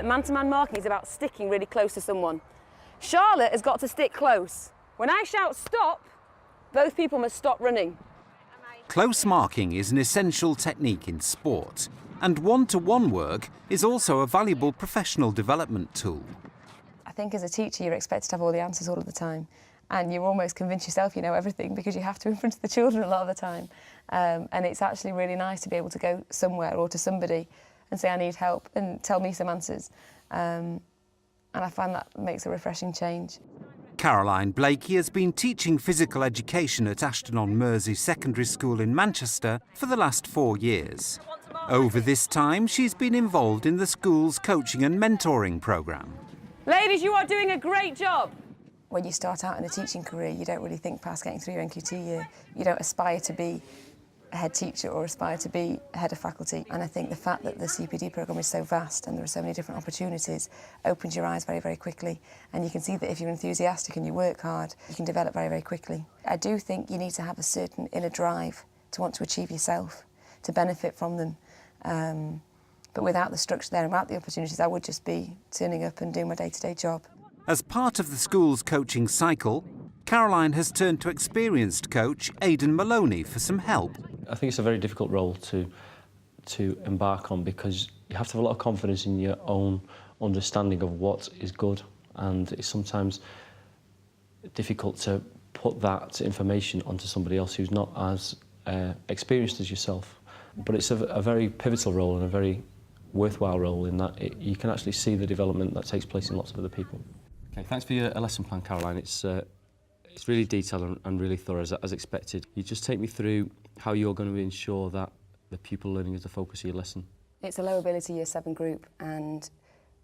that man-to-man marking is about sticking really close to someone. Charlotte has got to stick close. When I shout stop, both people must stop running. Close marking is an essential technique in sport, and one-to-one work is also a valuable professional development tool. I think as a teacher you're expected to have all the answers all of the time, and you almost convince yourself you know everything because you have to in front of the children a lot of the time. And it's actually really nice to be able to go somewhere or to somebody and say I need help and tell me some answers. And I find that makes a refreshing change. Caroline Blakey has been teaching physical education at Ashton-on-Mersey Secondary School in Manchester for the last 4 years. Over this time, she's been involved in the school's coaching and mentoring programme. Ladies, you are doing a great job. When you start out in a teaching career, you don't really think past getting through your NQT year. You don't aspire to be a head teacher or aspire to be a head of faculty. And I think the fact that the CPD programme is so vast and there are so many different opportunities opens your eyes very, very quickly. And you can see that if you're enthusiastic and you work hard, you can develop very, very quickly. I do think you need to have a certain inner drive to want to achieve yourself, to benefit from them. But without the structure there and without the opportunities, I would just be turning up and doing my day-to-day job. As part of the school's coaching cycle, Caroline has turned to experienced coach Aidan Maloney for some help. I think it's a very difficult role to embark on because you have to have a lot of confidence in your own understanding of what is good, and it's sometimes difficult to put that information onto somebody else who's not as experienced as yourself. But it's a very pivotal role and a very worthwhile role in that you can actually see the development that takes place in lots of other people. Okay, thanks for your lesson plan, Caroline. It's really detailed and really thorough as expected. You just take me through how you're going to ensure that the pupil learning is the focus of your lesson. It's a low ability Year 7 group and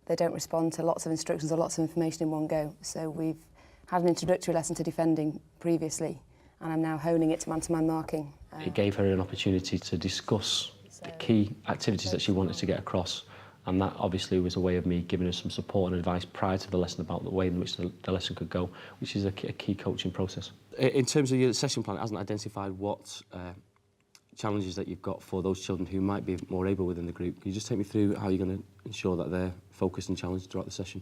they don't respond to lots of instructions or lots of information in one go. So we've had an introductory lesson to defending previously and I'm now honing it to man-to-man marking. It gave her an opportunity to discuss the key activities that she wanted to get across, and that obviously was a way of me giving her some support and advice prior to the lesson about the way in which the lesson could go, which is a key coaching process. In terms of your session plan, it hasn't identified what challenges that you've got for those children who might be more able within the group. Can you just take me through how you're going to ensure that they're focused and challenged throughout the session?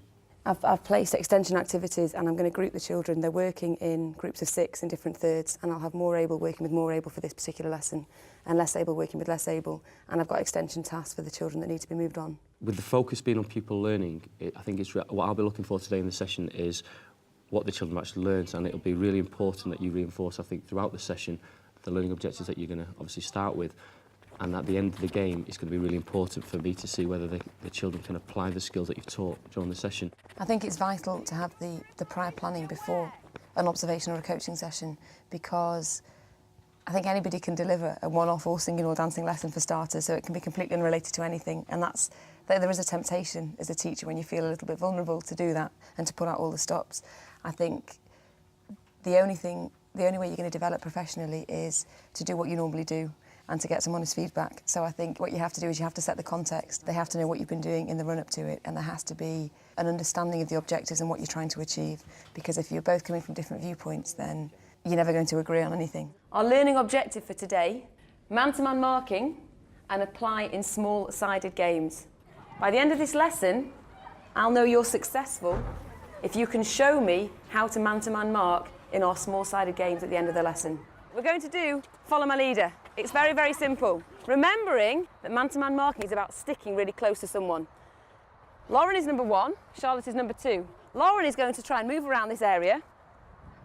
I've placed extension activities and I'm going to group the children. They're working in groups of 6 in different thirds and I'll have more able working with more able for this particular lesson and less able working with less able, and I've got extension tasks for the children that need to be moved on. With the focus being on pupil learning, I think what I'll be looking for today in the session is what the children actually learned, and it'll be really important that you reinforce, I think, throughout the session the learning objectives that you're going to obviously start with. And at the end of the game, it's going to be really important for me to see whether the children can apply the skills that you've taught during the session. I think it's vital to have the prior planning before an observation or a coaching session, because I think anybody can deliver a one-off or singing or dancing lesson for starters, so it can be completely unrelated to anything. And there is a temptation as a teacher when you feel a little bit vulnerable to do that and to put out all the stops. I think the only way you're going to develop professionally is to do what you normally do and to get some honest feedback. So I think what you have to do is you have to set the context. They have to know what you've been doing in the run-up to it, and there has to be an understanding of the objectives and what you're trying to achieve. Because if you're both coming from different viewpoints, then you're never going to agree on anything. Our learning objective for today, man-to-man marking and apply in small-sided games. By the end of this lesson, I'll know you're successful if you can show me how to man-to-man mark in our small-sided games at the end of the lesson. We're going to do Follow My Leader. It's very, very simple. Remembering that man-to-man marking is about sticking really close to someone. Lauren is number 1, Charlotte is number 2. Lauren is going to try and move around this area,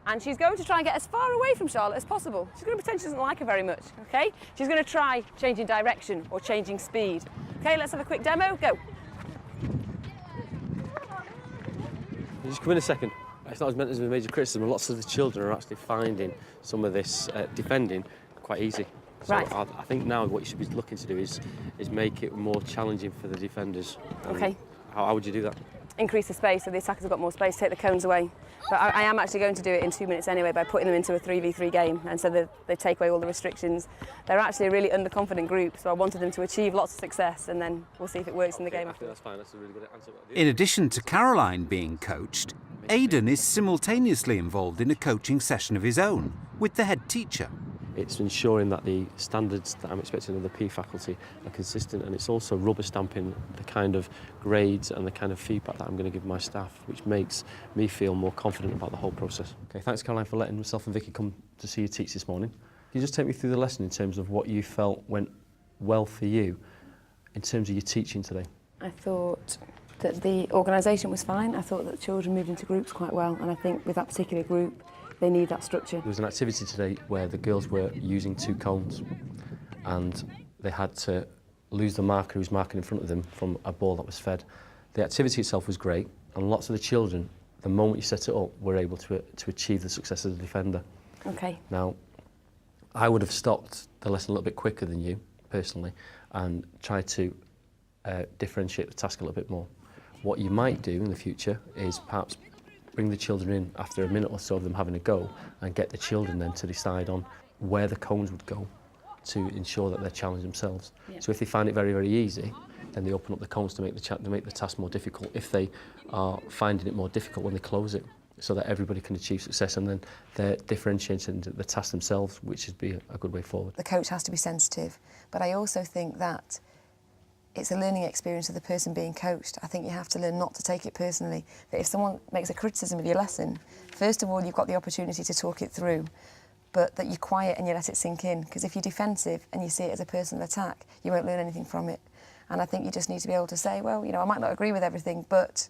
and she's going to try and get as far away from Charlotte as possible. She's going to pretend she doesn't like her very much, okay? She's going to try changing direction or changing speed. Okay, let's have a quick demo, go. Just come in a second. It's not as meant as a major criticism. Lots of the children are actually finding some of this defending quite easy. So right. I think now what you should be looking to do is make it more challenging for the defenders. Okay. How would you do that? Increase the space so the attackers have got more space to take the cones away. But I am actually going to do it in 2 minutes anyway by putting them into a 3v3 game, and so they take away all the restrictions. They're actually a really underconfident group, so I wanted them to achieve lots of success, and then we'll see if it works in the game after. That's fine, that's a really good answer. In addition to Caroline being coached, Aidan is simultaneously involved in a coaching session of his own with the head teacher. It's ensuring that the standards that I'm expecting of the PE faculty are consistent, and it's also rubber stamping the kind of grades and the kind of feedback that I'm going to give my staff, which makes me feel more confident about the whole process. Okay, thanks Caroline for letting myself and Vicky come to see you teach this morning. Can you just take me through the lesson in terms of what you felt went well for you in terms of your teaching today? I thought that the organisation was fine. I thought that the children moved into groups quite well, and I think with that particular group, they need that structure. There was an activity today where the girls were using 2 cones and they had to lose the marker who was marking in front of them from a ball that was fed. The activity itself was great, and lots of the children, the moment you set it up, were able to achieve the success of the defender. Okay. Now, I would have stopped the lesson a little bit quicker than you, personally, and tried to differentiate the task a little bit more. What you might do in the future is perhaps bring the children in after a minute or so of them having a go and get the children then to decide on where the cones would go to ensure that they challenge themselves. Yeah. So if they find it very, very easy, then they open up the cones to make the task more difficult. If they are finding it more difficult, when they close it, so that everybody can achieve success, and then they're differentiating the task themselves, which would be a good way forward. The coach has to be sensitive, but I also think that it's a learning experience of the person being coached. I think you have to learn not to take it personally. That if someone makes a criticism of your lesson, first of all, you've got the opportunity to talk it through, but that you're quiet and you let it sink in. Because if you're defensive and you see it as a personal attack, you won't learn anything from it. And I think you just need to be able to say, well, you know, I might not agree with everything, but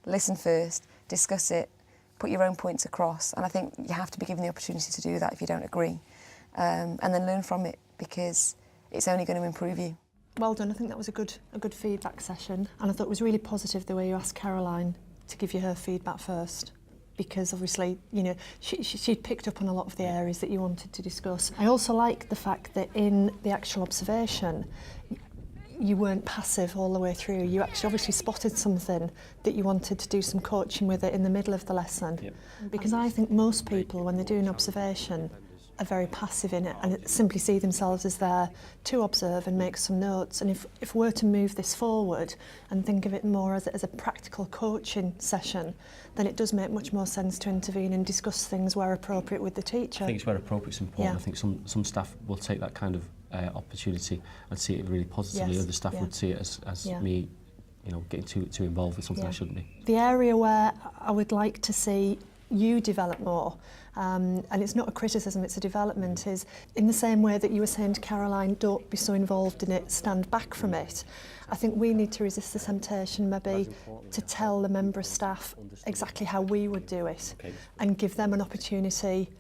listen first, discuss it, put your own points across. And I think you have to be given the opportunity to do that if you don't agree. And then learn from it, because it's only going to improve you. Well done. I think that was a good feedback session, and I thought it was really positive the way you asked Caroline to give you her feedback first, because obviously, you know, she'd picked up on a lot of the areas that you wanted to discuss. I also like the fact that in the actual observation, you weren't passive all the way through. You actually obviously spotted something that you wanted to do some coaching with it in the middle of the lesson. Yep. Because I think most people, when they do an observation, are very passive in it and simply see themselves as there to observe and make some notes. And if we're to move this forward and think of it more as a practical coaching session, then it does make much more sense to intervene and discuss things where appropriate with the teacher. I think it's where appropriate is important. Yeah. I think some staff will take that kind of opportunity and see it really positively. Yes. Other staff would see it as Yeah. me, you know, getting too involved with something I shouldn't be. The area where I would like to see you develop more, and it's not a criticism, it's a development, is in the same way that you were saying to Caroline, don't be so involved in it, stand back from it. I think we need to resist the temptation maybe to tell the member of staff exactly how we would do it, and give them an opportunity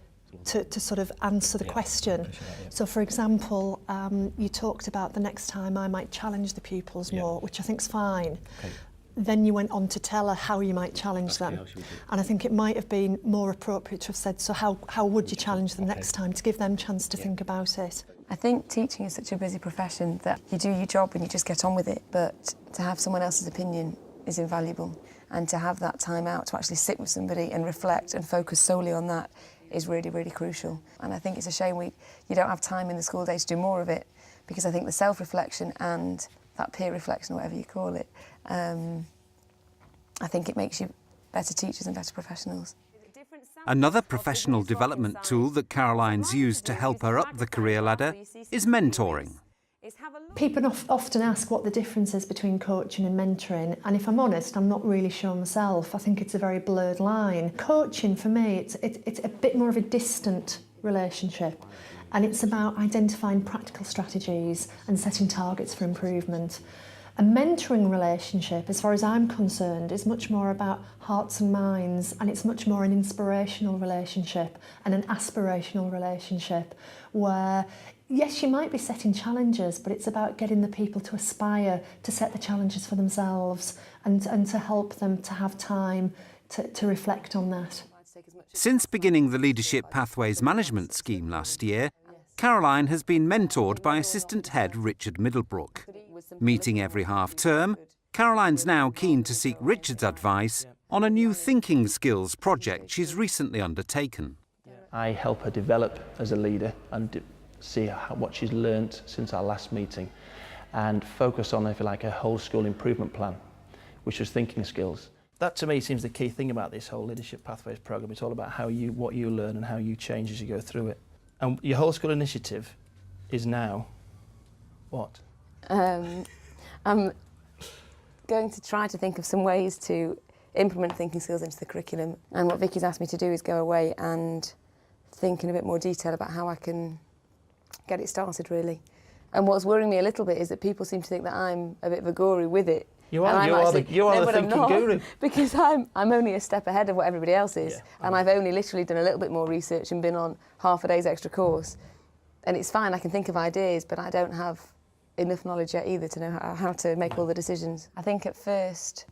to sort of answer the question. So for example, you talked about the next time I might challenge the pupils more, which I think's fine. Then you went on to tell her how you might challenge them. And I think it might have been more appropriate to have said, so how would you challenge them next time, to give them a chance to think about it. I think teaching is such a busy profession that you do your job and you just get on with it, but to have someone else's opinion is invaluable. And to have that time out to actually sit with somebody and reflect and focus solely on that is really, really crucial. And I think it's a shame you don't have time in the school day to do more of it, because I think the self-reflection and that peer reflection, whatever you call it, I think it makes you better teachers and better professionals. Another professional development tool that Caroline's used to help her up the career ladder is mentoring. People often ask what the difference is between coaching and mentoring, and if I'm honest, I'm not really sure myself. I think it's a very blurred line. Coaching, for me, it's a bit more of a distant relationship, and it's about identifying practical strategies and setting targets for improvement. A mentoring relationship, as far as I'm concerned, is much more about hearts and minds, and it's much more an inspirational relationship and an aspirational relationship where, yes, you might be setting challenges, but it's about getting the people to aspire to set the challenges for themselves and to help them to have time to reflect on that. Since beginning the Leadership Pathways Management Scheme last year, Caroline has been mentored by Assistant Head Richard Middlebrook. Meeting every half-term, Caroline's now keen to seek Richard's advice on a new thinking skills project she's recently undertaken. I help her develop as a leader and see what she's learnt since our last meeting, and focus on, if you like, a whole school improvement plan, which was thinking skills. That to me seems the key thing about this whole Leadership Pathways programme. It's all about what you learn and how you change as you go through it. And your whole school initiative is now what? I'm going to try to think of some ways to implement thinking skills into the curriculum. And what Vicky's asked me to do is go away and think in a bit more detail about how I can get it started, really. And what's worrying me a little bit is that people seem to think that I'm a bit of a guru with it. You are the thinking guru. Because I'm only a step ahead of what everybody else is. Yeah, And I've only literally done a little bit more research and been on half a day's extra course. And it's fine, I can think of ideas, but I don't have enough knowledge yet either to know how to make all the decisions. I think at first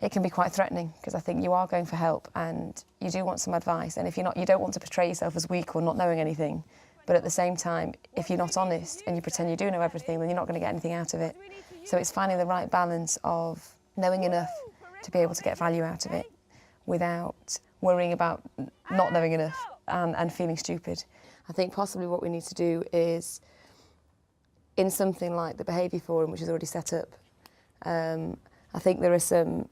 it can be quite threatening because I think you are going for help and you do want some advice, and if you're not, you don't want to portray yourself as weak or not knowing anything, but at the same time, if you're not honest and you pretend you do know everything, then you're not going to get anything out of it. So it's finding the right balance of knowing enough to be able to get value out of it without worrying about not knowing enough and feeling stupid. I think possibly what we need to do is, in something like the Behaviour Forum, which is already set up, I think there are some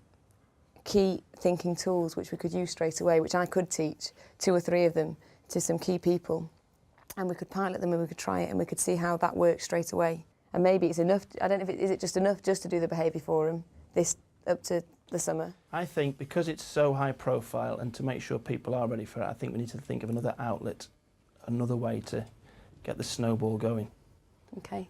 key thinking tools which we could use straight away, which I could teach 2 or 3 of them to some key people, and we could pilot them and we could try it and we could see how that works straight away. And maybe it's enough, I don't know if is it just enough just to do the Behaviour Forum this up to the summer? I think because it's so high profile and to make sure people are ready for it, I think we need to think of another outlet, another way to get the snowball going. Okay.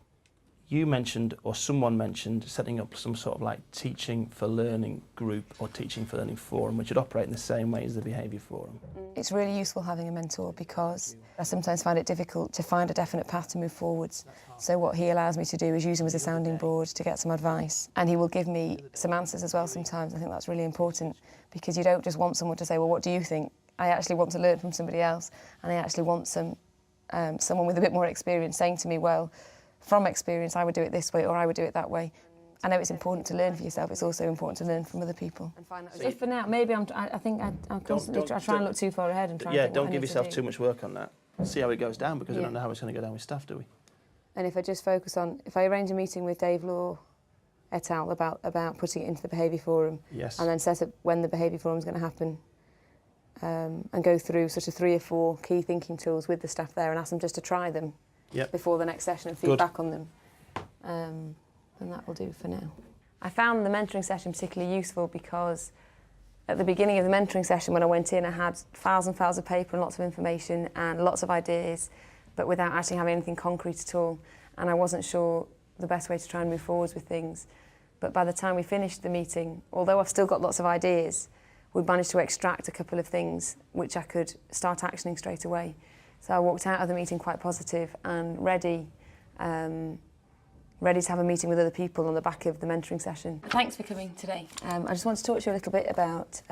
You mentioned, or someone mentioned, setting up some sort of like teaching for learning group or teaching for learning forum, which would operate in the same way as the Behaviour Forum. It's really useful having a mentor because I sometimes find it difficult to find a definite path to move forwards. So what he allows me to do is use him as a sounding board to get some advice. And he will give me some answers as well sometimes. I think that's really important because you don't just want someone to say, well, what do you think? I actually want to learn from somebody else, and I actually want someone with a bit more experience saying to me, well, from experience, I would do it this way or I would do it that way. I know it's important to learn for yourself. It's also important to learn from other people. Just for now, maybe I think I'm constantly I try and look too far ahead and try. Yeah, and think don't give yourself too much work on that. See how it goes down, because we don't know how it's going to go down with staff, do we? And if I just focus on, if I arrange a meeting with Dave Law et al. about putting it into the Behaviour Forum, Yes. and then set up when the Behaviour Forum is going to happen, and go through sort of 3 or 4 key thinking tools with the staff there and ask them just to try them before the next session and feedback on them. And that will do for now. I found the mentoring session particularly useful because at the beginning of the mentoring session when I went in, I had files and files of paper and lots of information and lots of ideas, but without actually having anything concrete at all. And I wasn't sure the best way to try and move forwards with things. But by the time we finished the meeting, although I've still got lots of ideas, we managed to extract a couple of things which I could start actioning straight away. So I walked out of the meeting quite positive and ready to have a meeting with other people on the back of the mentoring session. Thanks for coming today. I just want to talk to you a little bit about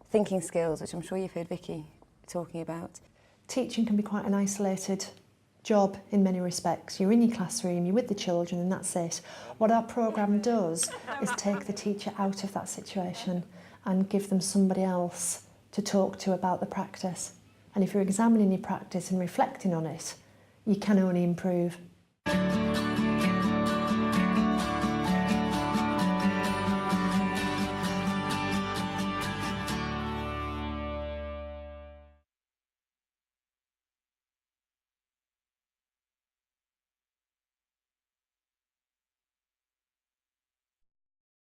thinking skills, which I'm sure you've heard Vicky talking about. Teaching can be quite an isolated job in many respects. You're in your classroom, you're with the children, and that's it. What our programme does is take the teacher out of that situation and give them somebody else to talk to about the practice. And if you're examining your practice and reflecting on it, you can only improve.